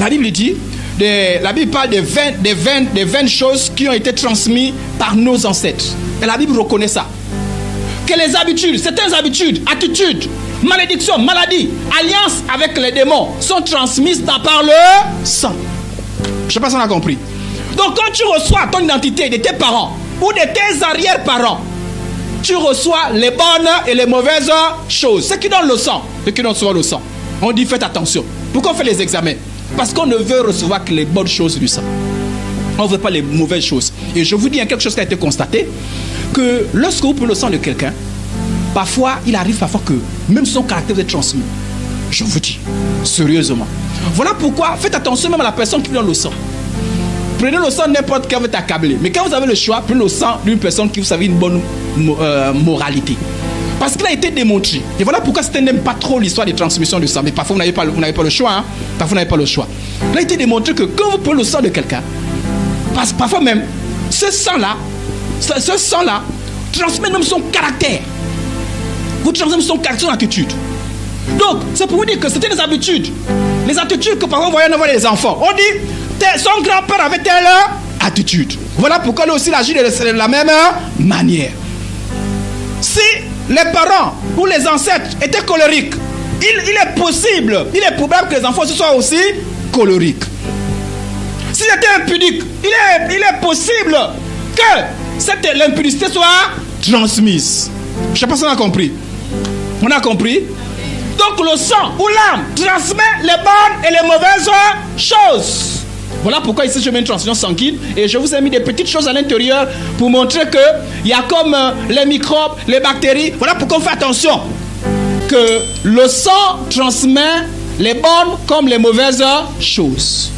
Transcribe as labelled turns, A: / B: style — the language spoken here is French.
A: La Bible dit, la Bible parle des 20 choses qui ont été transmises par nos ancêtres. Et la Bible reconnaît ça. Que les habitudes, certaines habitudes, attitudes, malédictions, maladies, alliances avec les démons sont transmises par le sang. Je ne sais pas si on a compris. Donc quand tu reçois ton identité de tes parents ou de tes arrière-parents, tu reçois les bonnes et les mauvaises choses. Ceux qui donnent le sang, ceux qui donnent souvent le sang. On dit faites attention. Pourquoi on fait les examens? Parce qu'on ne veut recevoir que les bonnes choses du sang. On ne veut pas les mauvaises choses. Et je vous dis, il y a quelque chose qui a été constaté, que lorsque vous prenez le sang de quelqu'un, parfois, il arrive parfois que même son caractère est transmis. Je vous dis, sérieusement. Voilà pourquoi, faites attention même à la personne qui donne le sang. Prenez le sang n'importe qui veut t'accabler. Mais quand vous avez le choix, prenez le sang d'une personne qui vous savez une bonne moralité. Parce qu'il a été démontré. Et voilà pourquoi certains n'aiment pas trop l'histoire des transmissions de sang. Mais parfois, vous n'avez pas le choix. Hein? Parfois, vous n'avez pas le choix. Il a été démontré que quand vous prenez le sang de quelqu'un, parfois même, ce sang-là transmet même son caractère. Vous transmettez son caractère, son attitude. Donc, c'est pour vous dire que c'était des habitudes. Les attitudes que parfois, vous voyez dans les enfants. On dit, son grand-père avait telle attitude. Voilà pourquoi lui aussi, il agit de la même manière. Si les parents ou les ancêtres étaient colériques, il est probable que les enfants soient aussi colériques. S'ils étaient impudiques, il est possible que l'impudicité soit transmise. Je ne sais pas si on a compris. On a compris? Donc le sang ou l'âme transmet les bonnes et les mauvaises choses. Voilà pourquoi ici je mets une transfusion sanguine et je vous ai mis des petites choses à l'intérieur pour montrer qu'il y a comme les microbes, les bactéries. Voilà pourquoi on fait attention que le sang transmet les bonnes comme les mauvaises choses.